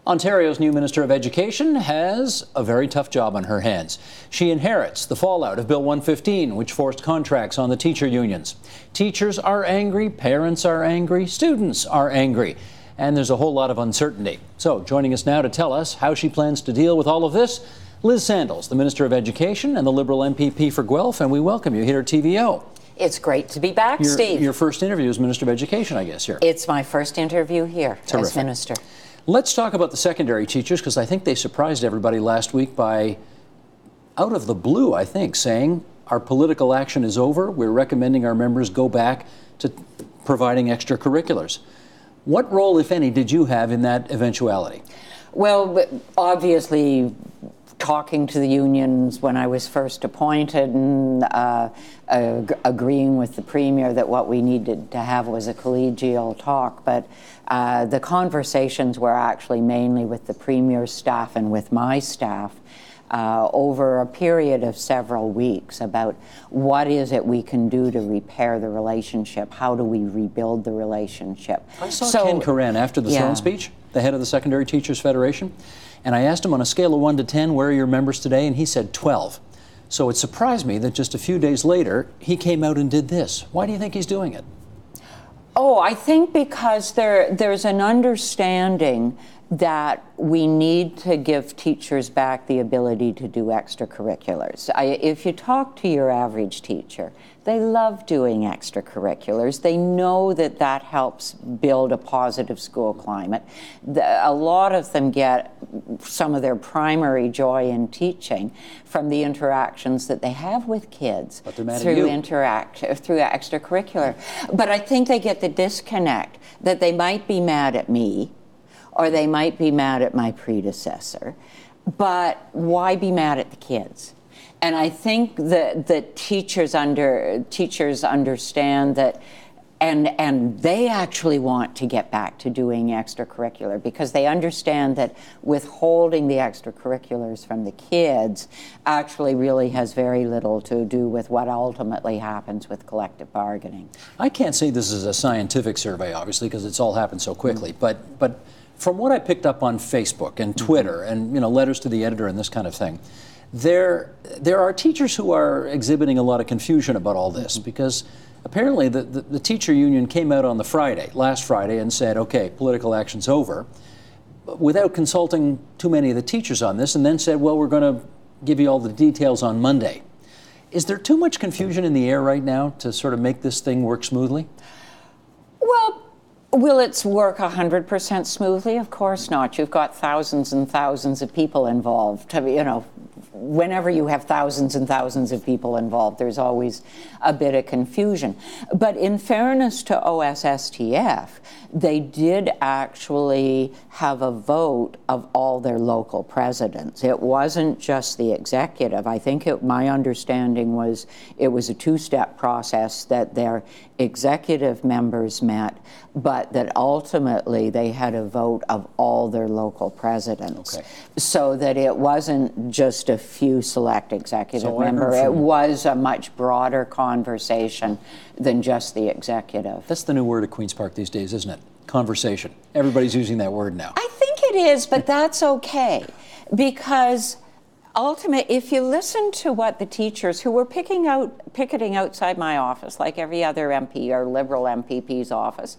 Ontario's new Minister of Education has a very tough job on her hands. She inherits the fallout of Bill 115, which forced contracts on the teacher unions. Teachers are angry, parents are angry, students are angry, and there's a whole lot of uncertainty. So joining us now to tell us how she plans to deal with all of this, Liz Sandals, the Minister of Education and the Liberal MPP for Guelph, and we welcome you here at TVO. It's great to be back, Steve. Your first interview as Minister of Education, I guess, here. It's my first interview here as Minister. Let's talk about the secondary teachers, because I think they surprised everybody last week by, out of the blue, I think, saying our political action is over. We're recommending our members go back to providing extracurriculars. What role, if any, did you have in that eventuality? Well, obviously, talking to the unions when I was first appointed and agreeing with the Premier that what we needed to have was a collegial talk. But the conversations were actually mainly with the Premier's staff and with my staff over a period of several weeks about what is it we can do to repair the relationship, how do we rebuild the relationship. I saw Ken Coran after the throne speech, the head of the Secondary Teachers Federation, and I asked him on a scale of 1 to 10, where are your members today? And he said 12. So it surprised me that just a few days later, he came out and did this. Why do you think he's doing it? Oh, I think because there's an understanding that we need to give teachers back the ability to do extracurriculars. If you talk to your average teacher, they love doing extracurriculars. They know that that helps build a positive school climate. A lot of them get some of their primary joy in teaching from the interactions that they have with kids through extracurricular. But I think they get the disconnect that they might be mad at me, or they might be mad at my predecessor, but why be mad at the kids? And I think that teachers understand that, and they actually want to get back to doing extracurricular because they understand that withholding the extracurriculars from the kids actually really has very little to do with what ultimately happens with collective bargaining. I can't say this is a scientific survey, obviously, because it's all happened so quickly, but from what I picked up on Facebook and Twitter and letters to the editor and this kind of thing, there are teachers who are exhibiting a lot of confusion about all this because apparently the teacher union came out on last Friday, and said, okay, political action's over, without consulting too many of the teachers on this, and then said, well, we're going to give you all the details on Monday. Is there too much confusion in the air right now to sort of make this thing work smoothly? Well, will it work 100% smoothly? Of course not. You've got thousands and thousands of people involved. Whenever you have thousands and thousands of people involved, there's always a bit of confusion. But in fairness to OSSTF, they did actually have a vote of all their local presidents. It wasn't just the executive. I think my understanding was it was a two-step process that their executive members met, but that ultimately they had a vote of all their local presidents. Okay. So that it wasn't just a few select executive members. It was a much broader conversation than just the executive. That's the new word at Queen's Park these days, isn't it? Conversation. Everybody's using that word now. I think it is, but that's okay. Because ultimately, if you listen to what the teachers who were picketing outside my office, like every other MP or Liberal MPP's office,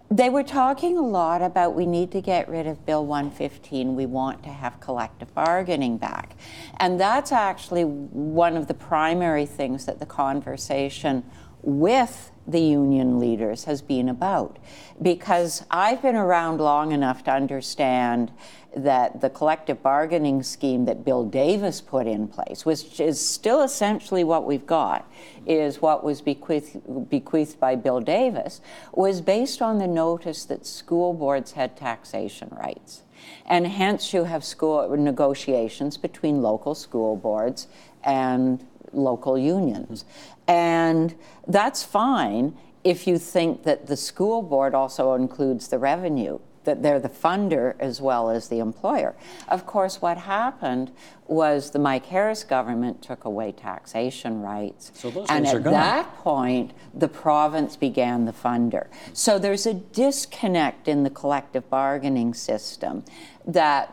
they were talking a lot about we need to get rid of Bill 115. We want to have collective bargaining back. And that's actually one of the primary things that the conversation with the union leaders has been about. Because I've been around long enough to understand that the collective bargaining scheme that Bill Davis put in place, which is still essentially what we've got, is what was bequeathed by Bill Davis, was based on the notice that school boards had taxation rights. And hence you have school negotiations between local school boards and local unions. And that's fine if you think that the school board also includes the revenue, that they're the funder as well as the employer. Of course, what happened was the Mike Harris government took away taxation rights. So those and days are at gone. that point, the province began the funder. So there's a disconnect in the collective bargaining system that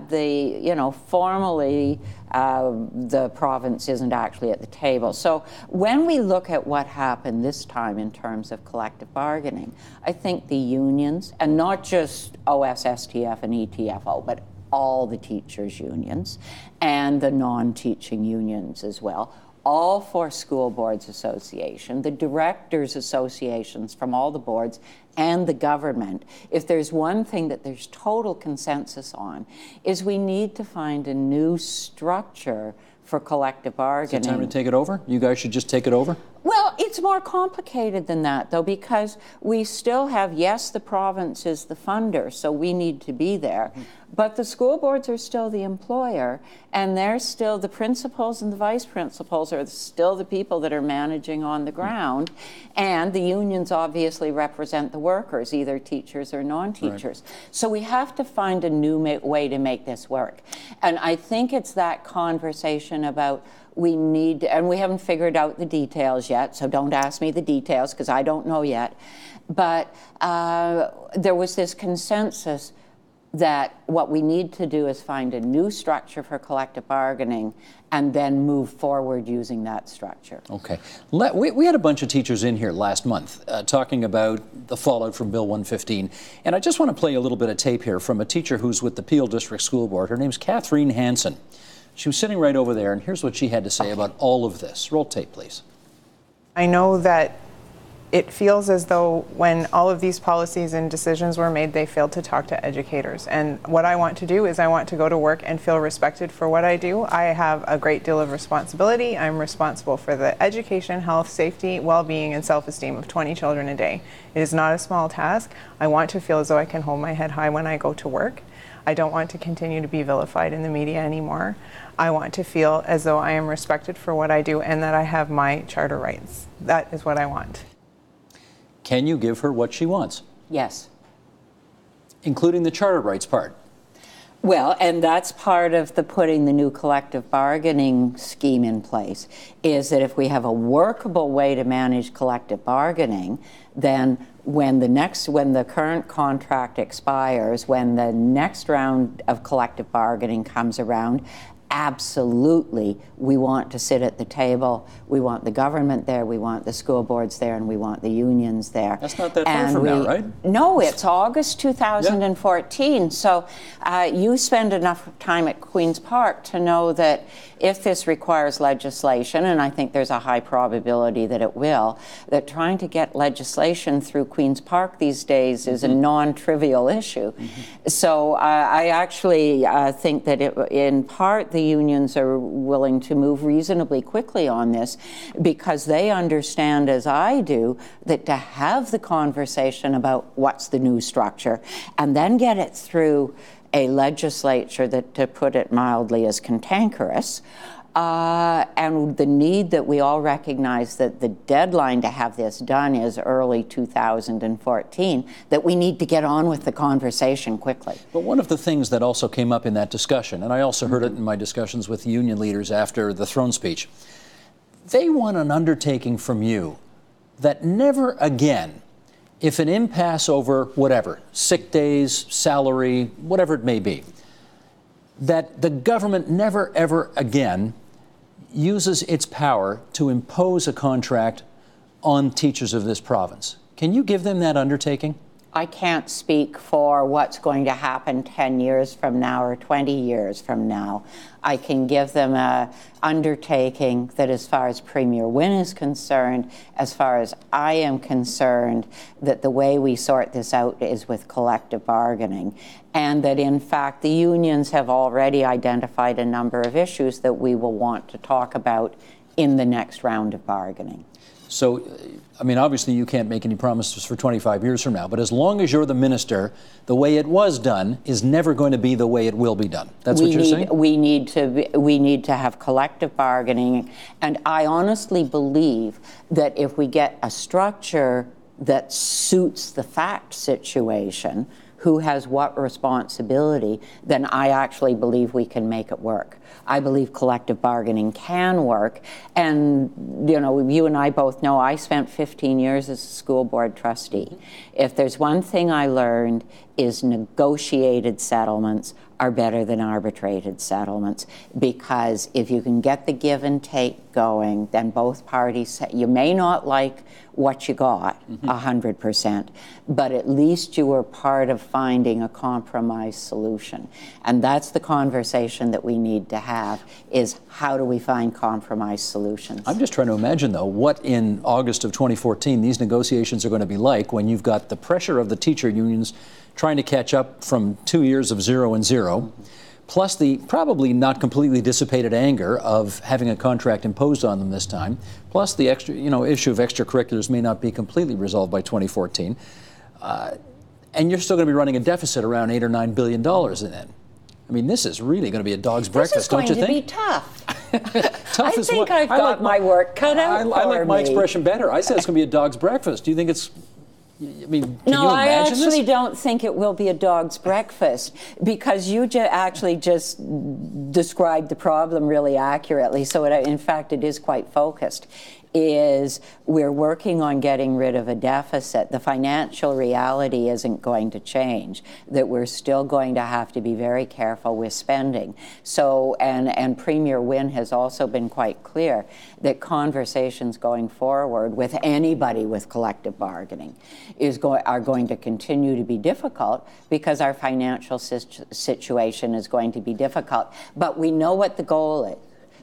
formally the province isn't actually at the table. So when we look at what happened this time in terms of collective bargaining, I think the unions, and not just OSSTF and ETFO, but all the teachers' unions and the non-teaching unions as well, all four school boards association, the directors associations from all the boards, and the government, if there's one thing that there's total consensus on, is we need to find a new structure for collective bargaining. Is it time to take it over? You guys should just take it over? Well, it's more complicated than that, though, because we still have, yes, the province is the funder, so we need to be there, but the school boards are still the employer, and they're still the principals and the vice principals are still the people that are managing on the ground, and the unions obviously represent the workers, either teachers or non-teachers. Right. So we have to find a new way to make this work. And I think it's that conversation about we need, and we haven't figured out the details yet, so don't ask me the details because I don't know yet, but there was this consensus that what we need to do is find a new structure for collective bargaining and then move forward using that structure. Okay. We had a bunch of teachers in here last month talking about the fallout from Bill 115, and I just want to play a little bit of tape here from a teacher who's with the Peel District School Board. Her name's Kathleen Hansen. She was sitting right over there, and here's what she had to say about all of this. Roll tape, please. I know that it feels as though when all of these policies and decisions were made, they failed to talk to educators. And what I want to do is I want to go to work and feel respected for what I do. I have a great deal of responsibility. I'm responsible for the education, health, safety, well-being, and self-esteem of 20 children a day. It is not a small task. I want to feel as though I can hold my head high when I go to work. I don't want to continue to be vilified in the media anymore. I want to feel as though I am respected for what I do and that I have my charter rights. That is what I want. Can you give her what she wants? Yes. Including the charter rights part? Well, and that's part of the putting the new collective bargaining scheme in place, is that if we have a workable way to manage collective bargaining, then when the current contract expires, when the next round of collective bargaining comes around, absolutely, we want to sit at the table. We want the government there, we want the school boards there, and we want the unions there. That's not that far from now, right? No, it's August 2014. Yeah. So you spend enough time at Queen's Park to know that if this requires legislation, and I think there's a high probability that it will, that trying to get legislation through Queen's Park these days is a non-trivial issue. So I actually think that in part the unions are willing to move reasonably quickly on this because they understand, as I do, that to have the conversation about what's the new structure and then get it through a legislature that, to put it mildly, is cantankerous, and the need that we all recognize that the deadline to have this done is early 2014, that we need to get on with the conversation quickly. But one of the things that also came up in that discussion, and I also heard it in my discussions with union leaders after the throne speech, they want an undertaking from you that never again, if an impasse over whatever, sick days, salary, whatever it may be, that the government never ever again uses its power to impose a contract on teachers of this province. Can you give them that undertaking? I can't speak for what's going to happen 10 years from now or 20 years from now. I can give them an undertaking that as far as Premier Wynne is concerned, as far as I am concerned, that the way we sort this out is with collective bargaining. And that in fact the unions have already identified a number of issues that we will want to talk about in the next round of bargaining. So, I mean, obviously you can't make any promises for 25 years from now, but as long as you're the minister, the way it was done is never going to be the way it will be done. That's what you're saying? We need to have collective bargaining, and I honestly believe that if we get a structure that suits the fact situation, who has what responsibility, then I actually believe we can make it work. I believe collective bargaining can work. And, you know, you and I both know I spent 15 years as a school board trustee. If there's one thing I learned is negotiated settlements are better than arbitrated settlements, because if you can get the give and take going, then both parties, you may not like what you got 100%, but at least you were part of finding a compromise solution. And that's the conversation that we need to have, is how do we find compromise solutions? I'm just trying to imagine, though, what in August of 2014 these negotiations are going to be like when you've got the pressure of the teacher unions trying to catch up from 2 years of 0-0, plus the probably not completely dissipated anger of having a contract imposed on them this time, plus the extra, issue of extracurriculars may not be completely resolved by 2014, and you're still going to be running a deficit around $8 or $9 billion in it. I mean, this is really going to be a dog's breakfast, don't you think? This is going to be tough. Tough I is think what, I've got my work cut out for me. I like my expression better. I said it's going to be a dog's breakfast. Do you think it's... I mean, can you I imagine actually this? don't think it will be a dog's breakfast, because you actually just described the problem really accurately. So in fact, it is quite focused. Is we're working on getting rid of a deficit. The financial reality isn't going to change, that we're still going to have to be very careful with spending. So, and Premier Wynne has also been quite clear that conversations going forward with anybody with collective bargaining are going to continue to be difficult, because our financial situation is going to be difficult. But we know what the goal is.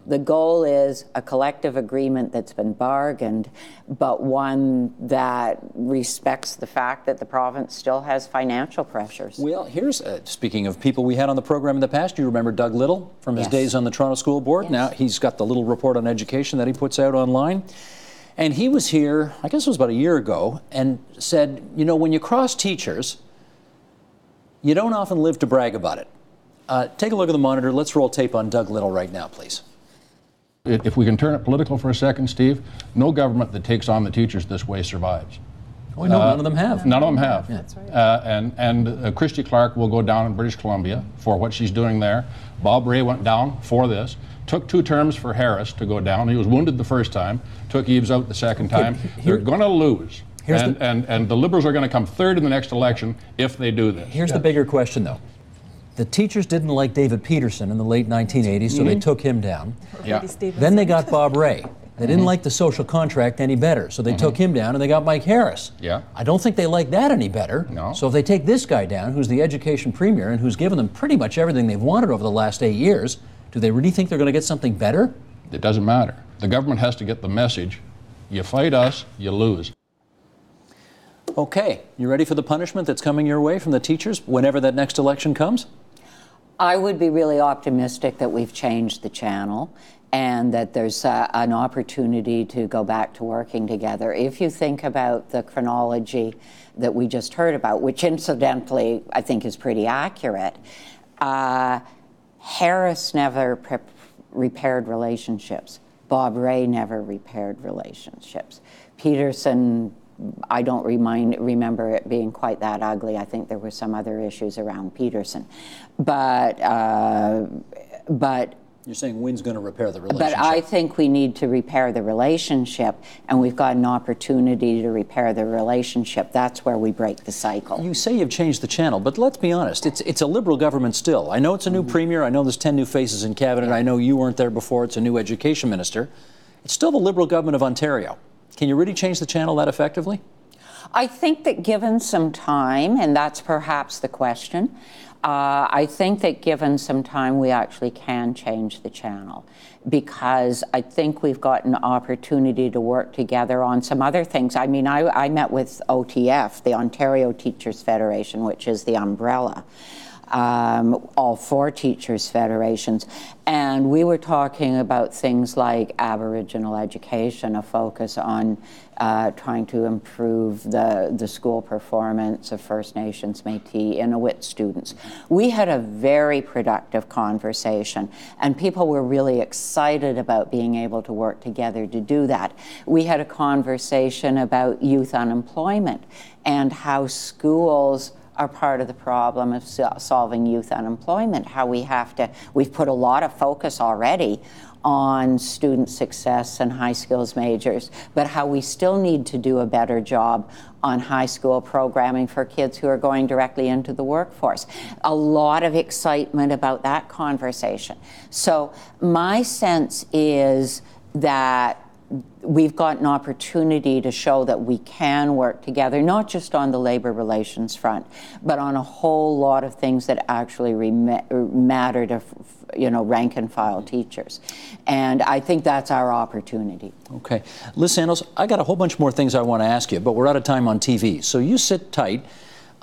The goal is a collective agreement that's been bargained, but one that respects the fact that the province still has financial pressures. Well, here's, speaking of people we had on the program in the past, you remember Doug Little from his days on the Toronto School Board? Yes. Now he's got the little report on education that he puts out online. And he was here, I guess it was about a year ago, and said, when you cross teachers, you don't often live to brag about it. Take a look at the monitor. Let's roll tape on Doug Little right now, please. If we can turn it political for a second, Steve, no government that takes on the teachers this way survives. Oh, no, none of them have. None of them have. Yeah. That's right. And Christy Clark will go down in British Columbia for what she's doing there. Bob Rae went down for this. Took 2 terms for Harris to go down. He was wounded the first time. Took Eves out the second time. They're going to lose. And the Liberals are going to come third in the next election if they do this. Here's the bigger question, though. The teachers didn't like David Peterson in the late 1980s, so they took him down. Yeah. Then they got Bob Rae. They didn't like the social contract any better, so they took him down, and they got Mike Harris. Yeah. I don't think they like that any better. No. So if they take this guy down, who's the education premier and who's given them pretty much everything they've wanted over the last 8 years, do they really think they're going to get something better? It doesn't matter. The government has to get the message. You fight us, you lose. Okay, you ready for the punishment that's coming your way from the teachers whenever that next election comes? I would be really optimistic that we've changed the channel and that there's an opportunity to go back to working together. If you think about the chronology that we just heard about, which incidentally I think is pretty accurate, Harris never repaired relationships. Bob Rae never repaired relationships. Peterson, I don't remember it being quite that ugly. I think there were some other issues around Peterson. But You're saying Wynn's going to repair the relationship. But I think we need to repair the relationship, and we've got an opportunity to repair the relationship. That's where we break the cycle. You say you've changed the channel, but let's be honest, it's a Liberal government still. I know it's a new premier, I know there's 10 new faces in cabinet, I know you weren't there before, it's a new education minister. It's still the Liberal government of Ontario. Can you really change the channel that effectively? I think that given some time, and that's perhaps the question, I think that given some time we actually can change the channel, because I think we've got an opportunity to work together on some other things. I mean, I met with OTF, the Ontario Teachers Federation, which is the umbrella, all 4 teachers' federations, and we were talking about things like Aboriginal education, a focus on trying to improve the school performance of First Nations, Métis, Inuit students. We had a very productive conversation, and people were really excited about being able to work together to do that. We had a conversation about youth unemployment and how schools are part of the problem of solving youth unemployment. How we've put a lot of focus already on student success and high skills majors, but how we still need to do a better job on high school programming for kids who are going directly into the workforce. A lot of excitement about that conversation. So my sense is that we've got an opportunity to show that we can work together, not just on the labor relations front, but on a whole lot of things that actually matter to, rank and file teachers. And I think that's our opportunity. Okay. Liz Sandals, I got a whole bunch more things I want to ask you, but we're out of time on TV. So you sit tight.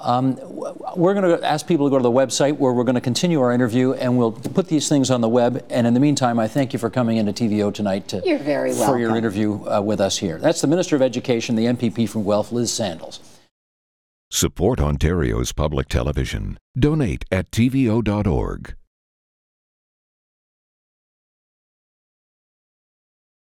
We're going to ask people to go to the website where we're going to continue our interview, and we'll put these things on the web. And in the meantime, I thank you for coming into TVO tonight You're very welcome. for your interview with us here. That's the Minister of Education, the MPP from Guelph, Liz Sandals. Support Ontario's public television. Donate at tvo.org.